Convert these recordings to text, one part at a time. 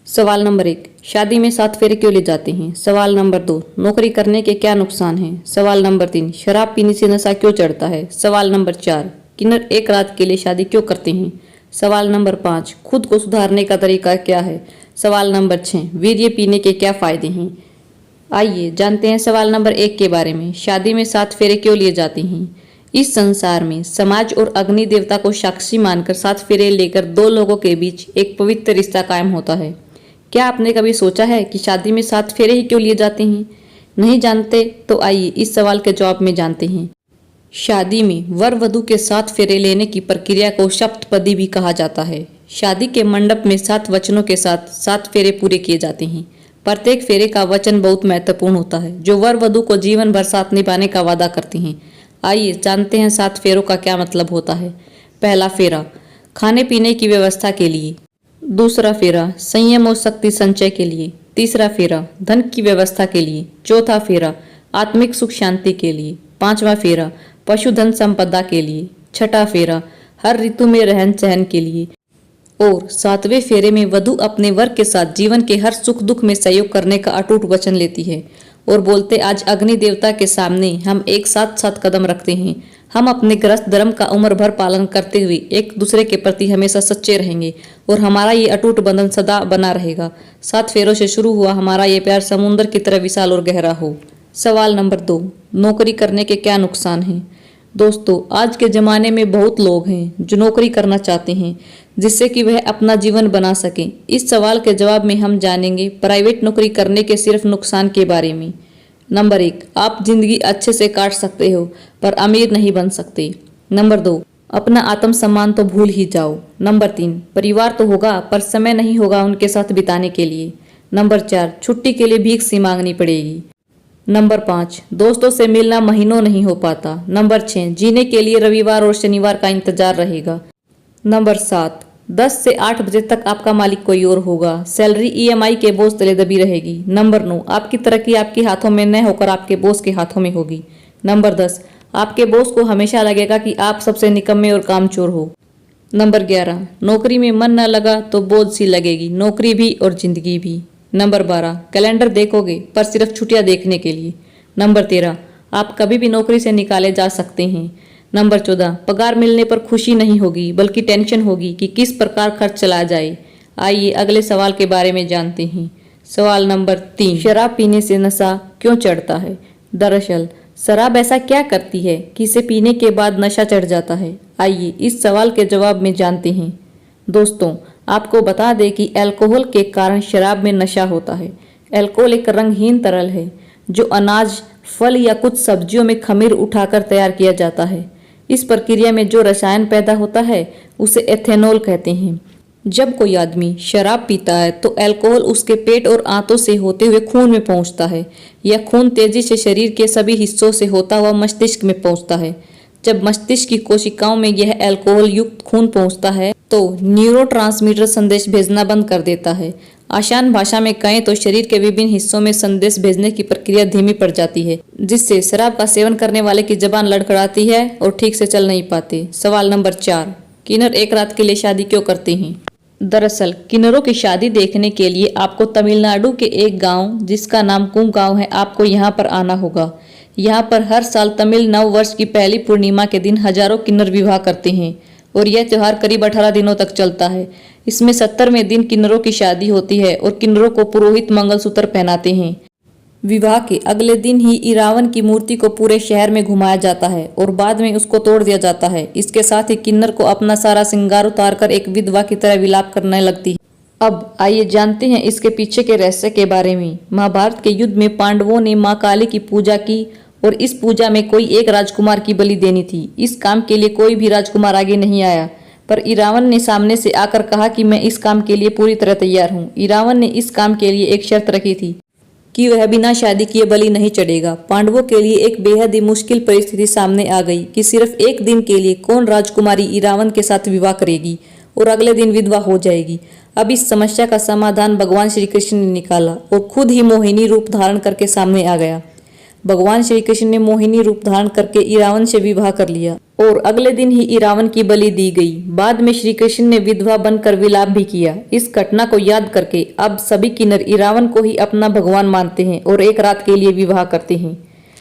सवाल नंबर 1, शादी में 7 फेरे क्यों ले जाते हैं? सवाल नंबर 2, नौकरी करने के क्या नुकसान हैं? सवाल नंबर 3, शराब पीने से नशा क्यों चढ़ता है? सवाल नंबर 4, किन्नर एक रात के लिए शादी क्यों करते हैं? सवाल नंबर 5, खुद को सुधारने का तरीका क्या है? सवाल नंबर 6, वीर्य पीने के क्या फायदे हैं? आइए जानते हैं सवाल नंबर 1 के बारे में। शादी में 7 फेरे क्यों लिए जाते हैं? इस संसार में समाज और अग्नि देवता को साक्षी मानकर 7 फेरे लेकर दो लोगों के बीच एक पवित्र रिश्ता कायम होता है। क्या आपने कभी सोचा है कि शादी में 7 फेरे ही क्यों लिए जाते हैं? नहीं जानते तो आइए इस सवाल के जवाब में जानते हैं। शादी में वर वधू के 7 फेरे लेने की प्रक्रिया को सप्तपदी भी कहा जाता है। शादी के मंडप में 7 वचनों के साथ 7 फेरे पूरे किए जाते हैं। प्रत्येक फेरे का वचन बहुत महत्वपूर्ण होता है जो वर वधू को जीवन भर साथ निभाने का वादा करते हैं। आइए जानते हैं 7 फेरों का क्या मतलब होता है। पहला फेरा, खाने पीने की व्यवस्था के लिए। दूसरा फेरा, संयम और शक्ति संचय के लिए। तीसरा फेरा, धन की व्यवस्था के लिए। चौथा फेरा, आत्मिक सुख शांति के लिए। पांचवा फेरा, पशुधन संपदा के लिए। छठा फेरा, हर ऋतु में रहन सहन के लिए। और 7वें फेरे में वधू अपने वर के साथ जीवन के हर सुख दुख में सहयोग करने का अटूट वचन लेती है और बोलते, आज अग्नि देवता के सामने हम एक साथ 7 कदम रखते हैं। हम अपने गृहस्थ धर्म का उम्र भर पालन करते हुए एक दूसरे के प्रति हमेशा सच्चे रहेंगे और हमारा ये अटूट बंधन सदा बना रहेगा। 7 फेरों से शुरू हुआ हमारा ये प्यार समुद्र की तरह विशाल और गहरा हो। सवाल नंबर 2, नौकरी करने के क्या नुकसान हैं? दोस्तों, आज के ज़माने में बहुत लोग हैं जो नौकरी करना चाहते हैं जिससे कि वह अपना जीवन बना सकें। इस सवाल के जवाब में हम जानेंगे प्राइवेट नौकरी करने के सिर्फ नुकसान के बारे में। नंबर 1, आप जिंदगी अच्छे से काट सकते हो पर अमीर नहीं बन सकते। नंबर 2, अपना आत्मसम्मान तो भूल ही जाओ। नंबर 3, परिवार तो होगा पर समय नहीं होगा उनके साथ बिताने के लिए। नंबर 4, छुट्टी के लिए भीख सी मांगनी पड़ेगी। नंबर 5, दोस्तों से मिलना महीनों नहीं हो पाता। नंबर 6, जीने के लिए रविवार और शनिवार का इंतजार रहेगा। नंबर 7, 10 से 8 बजे तक आपका मालिक कोई और होगा। सैलरी EMI के बोझ तले दबी रहेगी। नंबर 9, आपकी तरक्की आपके हाथों में न होकर आपके बॉस के हाथों में होगी। नंबर 10, आपके बॉस को हमेशा लगेगा कि आप सबसे निकम्मे और कामचोर हो। नंबर 11, नौकरी में मन न लगा तो बोझ सी लगेगी, नौकरी भी और जिंदगी भी। नंबर 12, कैलेंडर देखोगे पर सिर्फ छुट्टियां देखने के लिए। नंबर 13, आप कभी भी नौकरी से निकाले जा सकते हैं। नंबर 14, पगार मिलने पर खुशी नहीं होगी बल्कि टेंशन होगी कि किस प्रकार खर्च चला जाए। आइए अगले सवाल के बारे में जानते हैं। सवाल नंबर 3, शराब पीने से नशा क्यों चढ़ता है? दरअसल शराब ऐसा क्या करती है कि इसे पीने के बाद नशा चढ़ जाता है? आइए इस सवाल के जवाब में जानते हैं। दोस्तों, आपको बता दें कि अल्कोहल के कारण शराब में नशा होता है। अल्कोहल एक रंगहीन तरल है जो अनाज, फल या कुछ सब्जियों में खमीर उठाकर तैयार किया जाता है। इस प्रक्रिया में जो रसायन पैदा होता है उसे एथेनॉल कहते हैं। जब कोई आदमी शराब पीता है तो अल्कोहल उसके पेट और आंतों से होते हुए खून में पहुंचता है। यह खून तेजी से शरीर के सभी हिस्सों से होता हुआ मस्तिष्क में पहुंचता है। जब मस्तिष्क की कोशिकाओं में यह अल्कोहल युक्त खून पहुंचता है तो न्यूरोट्रांसमीटर संदेश भेजना बंद कर देता है। आसान भाषा में कहें तो शरीर के विभिन्न हिस्सों में संदेश भेजने की प्रक्रिया धीमी पड़ जाती है जिससे शराब का सेवन करने वाले की जबान लड़खड़ाती है और ठीक से चल नहीं पाते। सवाल नंबर 4, किन्नर एक रात के लिए शादी क्यों करते हैं? दरअसल किन्नरों की शादी देखने के लिए आपको तमिलनाडु के एक गांव जिसका नाम कुंग गांव है, आपको यहां पर आना होगा। यहाँ पर हर साल तमिल नव वर्ष की पहली पूर्णिमा के दिन हजारों किन्नर विवाह करते हैं और यह त्योहार करीब 18 दिनों तक चलता है। इसमें 70वें दिन किन्नरों की शादी होती है और किन्नरों को पुरोहित मंगलसूत्र पहनाते हैं। विवाह के अगले दिन ही इरावन की मूर्ति को पूरे शहर में घुमाया जाता है और बाद में उसको तोड़ दिया जाता है। इसके साथ ही किन्नर को अपना सारा श्रृंगार उतारकर एक विधवा की तरह विलाप करने लगती है। अब आइए जानते हैं इसके पीछे के रहस्य के बारे में। महाभारत के युद्ध में पांडवों ने मां काली की पूजा की और इस पूजा में कोई एक राजकुमार की बलि देनी थी। इस काम के लिए कोई भी राजकुमार आगे नहीं आया पर इरावन ने सामने से आकर कहा कि मैं इस काम के लिए पूरी तरह तैयार हूँ। इरावन ने इस काम के लिए एक शर्त रखी थी कि वह बिना शादी किए बलि नहीं चढ़ेगा। पांडवों के लिए एक बेहद ही मुश्किल परिस्थिति सामने आ गई कि सिर्फ एक दिन के लिए कौन राजकुमारी इरावन के साथ विवाह करेगी और अगले दिन विधवा हो जाएगी। अब इस समस्या का समाधान भगवान श्री कृष्ण ने निकाला और खुद ही मोहिनी रूप धारण करके सामने आ गया। भगवान श्री कृष्ण ने मोहिनी रूप धारण करके इरावन से विवाह कर लिया और अगले दिन ही इरावन की बलि दी गई। बाद में श्री कृष्ण ने विधवा बनकर विलाप भी किया। इस घटना को याद करके अब सभी किन्नर इरावन को ही अपना भगवान मानते हैं और एक रात के लिए विवाह करते हैं।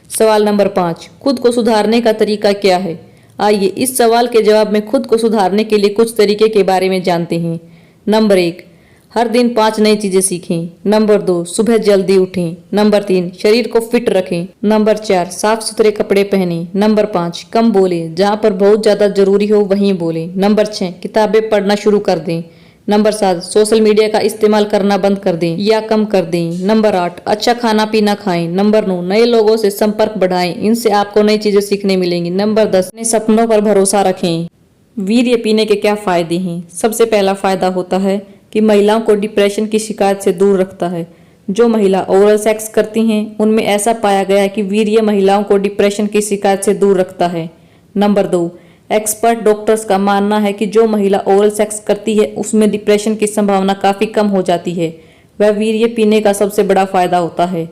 सवाल नंबर 5, खुद को सुधारने का तरीका क्या है? आइए इस सवाल के जवाब में खुद को सुधारने के लिए कुछ तरीके के बारे में जानते हैं। नंबर 1, हर दिन 5 नई चीजें सीखें। नंबर 2, सुबह जल्दी उठें। नंबर 3, शरीर को फिट रखें। नंबर 4, साफ सुथरे कपड़े पहनें। नंबर 5, कम बोले, जहाँ पर बहुत ज्यादा जरूरी हो वहीं बोले। नंबर 6, किताबें पढ़ना शुरू कर दें। नंबर 7, सोशल मीडिया का इस्तेमाल करना बंद कर दें या कम कर दें। नंबर 8, अच्छा खाना पीना खाएं। नंबर 9, नए लोगों से संपर्क बढ़ाएं, इनसे आपको नई चीजें सीखने मिलेंगी। नंबर 10, अपने सपनों पर भरोसा रखें। वीर्य पीने के क्या फायदे हैं? सबसे पहला फायदा होता है कि महिलाओं को डिप्रेशन की शिकायत से दूर रखता है। जो महिला ओरल सेक्स करती हैं उनमें ऐसा पाया गया है कि वीर्य महिलाओं को डिप्रेशन की शिकायत से दूर रखता है। नंबर 2, एक्सपर्ट डॉक्टर्स का मानना है कि जो महिला ओरल सेक्स करती है उसमें डिप्रेशन की संभावना काफी कम हो जाती है। वह वीर्य पीने का सबसे बड़ा फायदा होता है।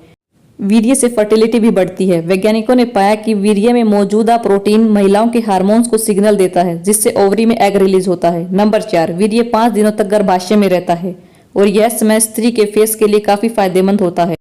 वीर्य से फर्टिलिटी भी बढ़ती है। वैज्ञानिकों ने पाया कि वीर्य में मौजूदा प्रोटीन महिलाओं के हार्मोन्स को सिग्नल देता है जिससे ओवरी में एग रिलीज होता है। नंबर 4, वीर्य 5 दिनों तक गर्भाशय में रहता है और यह समय स्त्री के फेस के लिए काफी फायदेमंद होता है,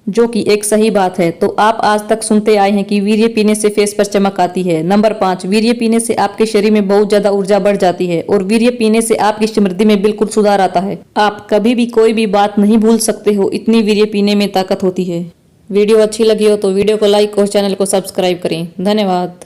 जो कि एक सही बात है। तो आप आज तक सुनते आए हैं कि वीर्य पीने से फेस पर चमक आती है। नंबर 5, वीर्य पीने से आपके शरीर में बहुत ज्यादा ऊर्जा बढ़ जाती है और वीर्य पीने से आपकी स्मृति में बिल्कुल सुधार आता है। आप कभी भी कोई भी बात नहीं भूल सकते हो, इतनी वीर्य पीने में ताकत होती है। वीडियो अच्छी लगी हो तो वीडियो को लाइक और चैनल को सब्सक्राइब करें। धन्यवाद।